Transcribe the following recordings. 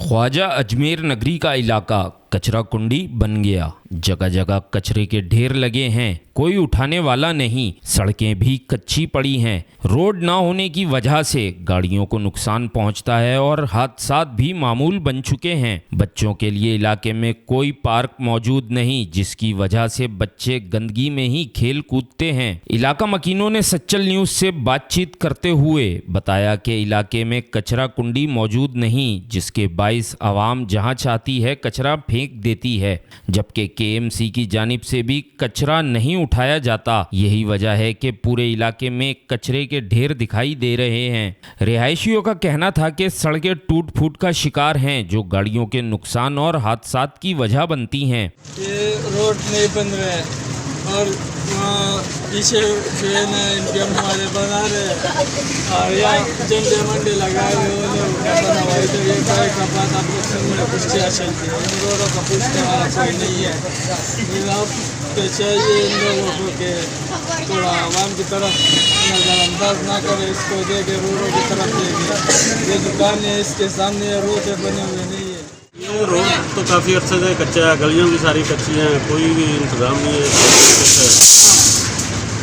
ख्वाजा अजमेर नगरी का इलाका कचरा कुंडी बन गया। जगह जगह कचरे के ढेर लगे हैं, कोई उठाने वाला नहीं। सड़कें भी कच्ची पड़ी हैं। रोड ना होने की वजह से गाड़ियों को नुकसान पहुंचता है और हादसात भी मामूल बन चुके हैं। बच्चों के लिए इलाके में कोई पार्क मौजूद नहीं, जिसकी वजह से बच्चे गंदगी में ही खेल कूदते हैं। इलाका मकीनों ने सच्चल न्यूज़ से बातचीत करते हुए बताया कि इलाके में कचरा कुंडी मौजूद नहीं, जिसके बाइस आवाम जहां चाहती है कचरा फेंक देती है, जबकि केएमसी की जानिब से भी कचरा नहीं उठाया जाता। यही वजह है कि पूरे इलाके में कचरे के ढेर दिखाई दे रहे हैं। रिहायशियों का कहना था कि सड़कें टूट फूट का शिकार हैं, जो गाड़ियों के नुकसान और हादसात की वजह बनती हैं। ये रोड नहीं बन रहे और पीछे जो है ना इनके हमारे बना रहे और यहाँ झंडे मंडे लगाए हुए बना हुआ है। तो ये गाय का बात आप लोग से पुष्टियाँ चलती है। इन रोडों का पूछने वाला कोई नहीं है। ये आप तो चाहिए इन लोगों को कि थोड़ा आवाम की तरफ नज़रअंदाज ना करे, इसको देखे रोडों की तरफ देखे। ये दुकान है, इसके सामने रोड बने हुए नहीं है। ये रोड तो काफ़ी अर्से से कच्चा है, गलियाँ भी सारी कच्ची हैं, कोई भी इंतज़ाम नहीं है।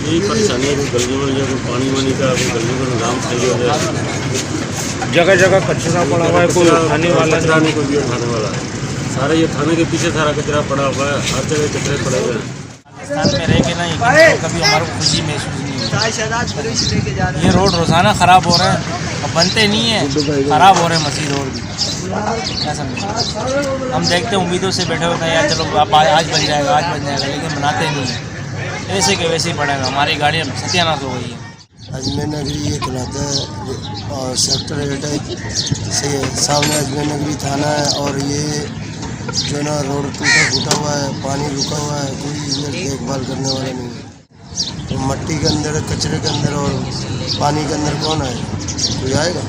यही परेशानी है, कोई गलियों में या कोई पानी वानी का कोई गलियों का निज़ाम सही हो जाए। जगह जगह कचरा पड़ा हुआ है, कोई उठाने वाला कचरा नहीं, कोई भी उठाने वाला है। सारा ये थाने के पीछे सारा कचरा पड़ा हुआ है, हर जगह कचरे पड़े हुए हैं। पाकिस्तान में रह के ना कभी हमारे को खुशी महसूस नहीं हुई। ये रोड रोज़ाना ख़राब हो रहा है, अब बनते नहीं है, ख़राब हो रहे हैं मसीह रोड भी। क्या समझे, हम देखते हैं उम्मीदों से बैठे होते हैं यार चलो आप आज बन जाएगा, आज बन जाएगा, लेकिन बनाते नहीं है। ऐसे के वैसे ही पड़ेगा, हमारी गाड़ियाँ सत्यानाश हो गई है। अजमेर नगरी ये कहलाता है और सेक्टर 8 से सामने अजमेर नगरी थाना है। और ये जो ना रोड टूटा फूटा हुआ है, पानी रुका हुआ है, कोई इसमें देखभाल करने वाला नहीं है। तो मट्टी के अंदर, कचरे के अंदर और पानी के अंदर कौन आएगा? कोई आएगा?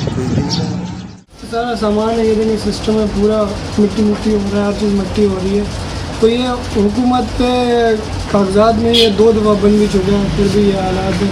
कोई भी नहीं आएगा। सारा सामान है, ये सिस्टम है पूरा मिट्टी हो रहा है, हर चीज़ मिट्टी हो रही है। तो ये हुकूमत पे कागजात में ये 2 दफ़ा बन भी चुके हैं, फिर भी ये हालात है।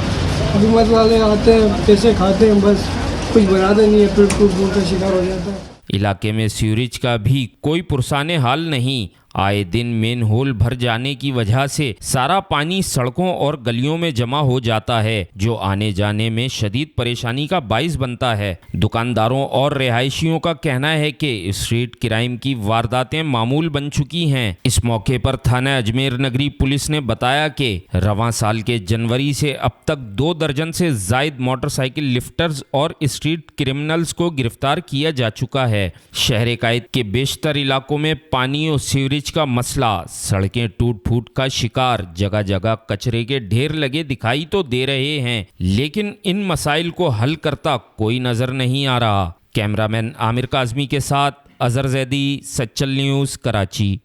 हुकूमत वाले आते हैं, पैसे खाते हैं, बस कुछ बनाते नहीं है, फिर टूट फूट का शिकार हो जाता है। इलाके में सीवरेज का भी कोई पुरसाने हाल नहीं। आए दिन मेन होल भर जाने की वजह से सारा पानी सड़कों और गलियों में जमा हो जाता है, जो आने जाने में शदीद परेशानी का बाइस बनता है। दुकानदारों और रिहायशियों का कहना है कि स्ट्रीट क्राइम की वारदातें मामूल बन चुकी हैं। इस मौके पर थाना अजमेर नगरी पुलिस ने बताया कि रवां साल के जनवरी से अब तक 2 दर्जन से जायद मोटरसाइकिल लिफ्टर्स और स्ट्रीट क्रिमिनल्स को गिरफ्तार किया जा चुका है। शहर कायद के बेशतर इलाकों में पानी और सीवरेज का मसला, सड़कें टूट फूट का शिकार, जगह जगह कचरे के ढेर लगे दिखाई तो दे रहे हैं, लेकिन इन मसाइल को हल करता कोई नजर नहीं आ रहा। कैमरामैन आमिर काज़मी के साथ अजहर जैदी, सच्चल न्यूज़, कराची।